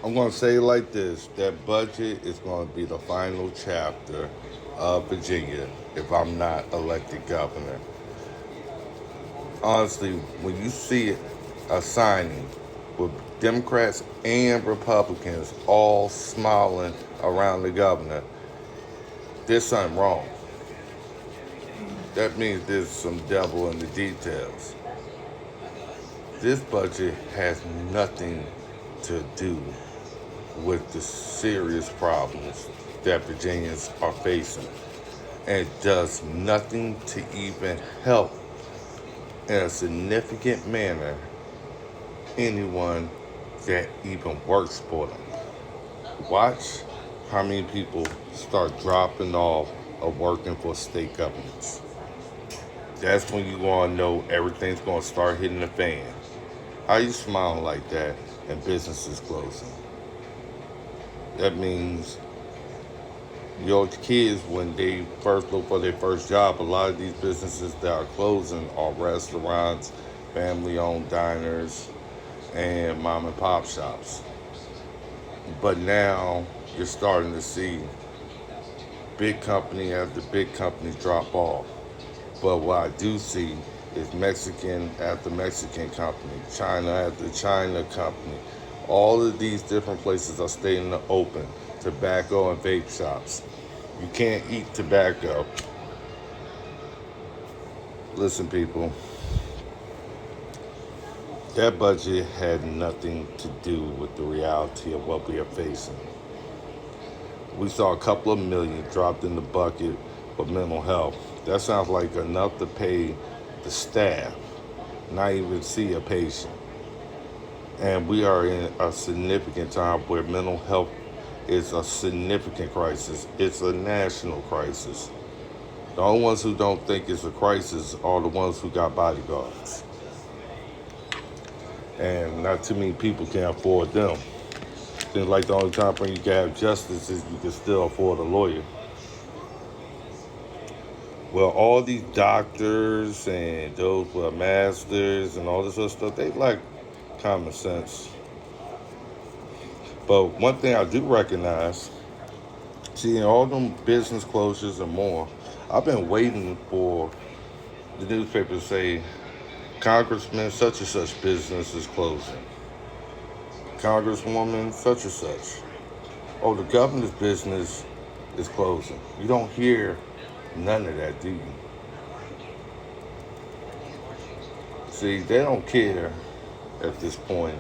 I'm going to say it like this: that budget is going to be the final chapter of Virginia if I'm not elected governor. Honestly, when you see a signing with Democrats and Republicans all smiling around the governor, there's something wrong. That means there's some devil in the details. This budget has nothing to do with the serious problems that Virginians are facing. And it does nothing to even help in a significant manner anyone that even works for them. Watch how many people start dropping off of working for state governments. That's when you're going to know everything's going to start hitting the fan. How you smiling like that and businesses closing? That means your kids, when they first look for their first job, a lot of these businesses that are closing are restaurants, family-owned diners, and mom and pop shops. But now you're starting to see big company after big company drop off. But what I do see is Mexican after Mexican company, China after China company. All of these different places are staying open. Tobacco and vape shops. You can't eat tobacco. Listen, people, that budget had nothing to do with the reality of what we are facing. We saw a couple of million dropped in the bucket for mental health. That sounds like enough to pay the staff, not even see a patient. And we are in a significant time where mental health is a significant crisis. It's a national crisis. The only ones who don't think it's a crisis are the ones who got bodyguards. And not too many people can afford them. Seems like the only time frame you can have justice is you can still afford a lawyer. Well, all these doctors and those with masters and all this other stuff, they like common sense. But one thing I do recognize, seeing all them business closures and more, I've been waiting for the newspaper to say, Congressman such and such business is closing. Congresswoman such and such. Oh, the governor's business is closing. You don't hear none of that, do you? See, they don't care at this point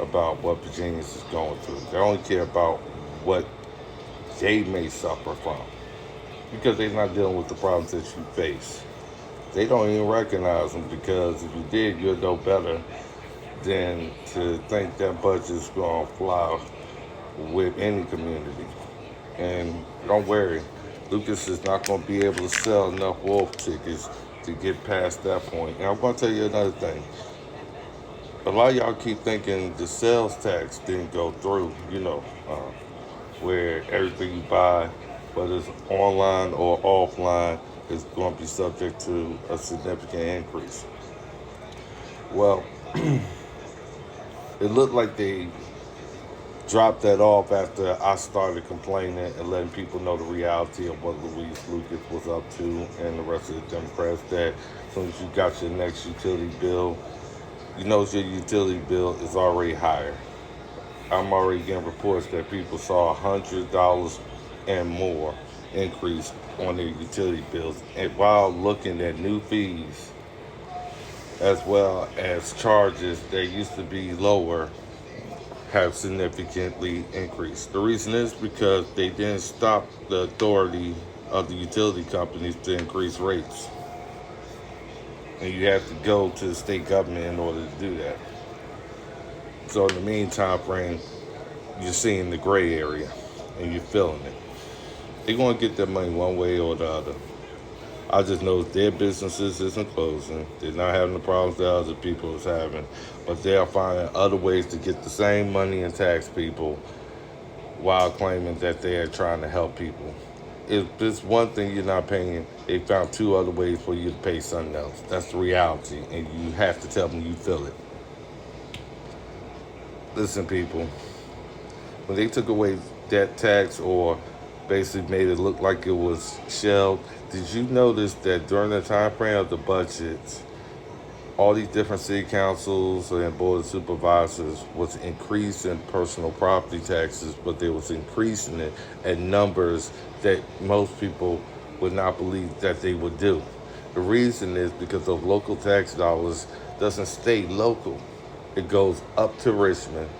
about what Virginians is going through. They only care about what they may suffer from because they're not dealing with the problems that you face. They don't even recognize them because if you did, you'd know better than to think that budget's going to fly with any community. And don't worry, Lucas is not going to be able to sell enough Wolf tickets to get past that point. And I'm going to tell you another thing. A lot of y'all keep thinking the sales tax didn't go through, where everything you buy, whether it's online or offline, is going to be subject to a significant increase. Well, it looked like they dropped that off after I started complaining and letting people know the reality of what Louise Lucas was up to and the rest of the Democrats, that as soon as you got your next utility bill, you know your utility bill is already higher. I'm already getting reports that people saw $100 and more increase on their utility bills, and while looking at new fees as well as charges that used to be lower have significantly increased. The reason is because they didn't stop the authority of the utility companies to increase rates. And you have to go to the state government in order to do that. So in the meantime frame, you're seeing the gray area and you're feeling it. They're going to get their money one way or the other. I just know their businesses isn't closing. They're not having the problems that other people is having, but they are finding other ways to get the same money and tax people while claiming that they are trying to help people. If there's one thing you're not paying, they found two other ways for you to pay something else. That's the reality, and you have to tell them you feel it. Listen, people, When they took away that tax or basically made it look like it was shelved, did you notice that during the time frame of the budgets, all these different city councils and board of supervisors was increasing personal property taxes, but they was increasing it at numbers that most people would not believe that they would do. The reason is because those local tax dollars doesn't stay local. It goes up to Richmond.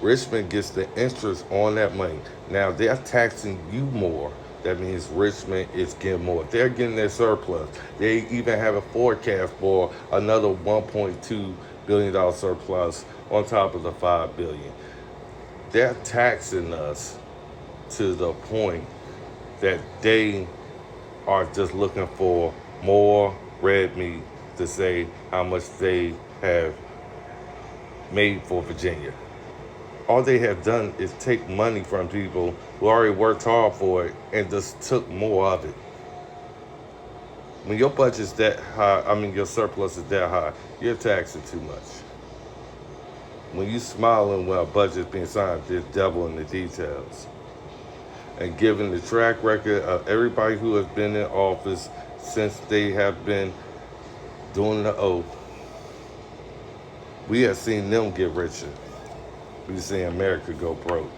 Richmond gets the interest on that money. Now they're taxing you more. That means Richmond is getting more. They're getting their surplus. They even have a forecast for another $1.2 billion surplus on top of the $5 billion. They're taxing us to the point that they are just looking for more red meat to say how much they have made for Virginia. All they have done is take money from people who already worked hard for it and just took more of it. When your budget's that high, your surplus is that high, you're taxing too much. When you smiling when a budget's being signed, there's devil in the details. And given the track record of everybody who has been in office since they have been doing the oath, we have seen them get richer. We've seen America go broke.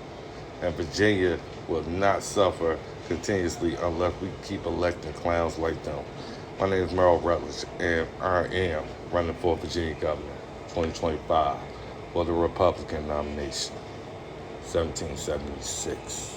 And Virginia will not suffer continuously unless we keep electing clowns like them. My name is Merrill Rutledge, and I am running for Virginia governor 2025 for the Republican nomination, 1776.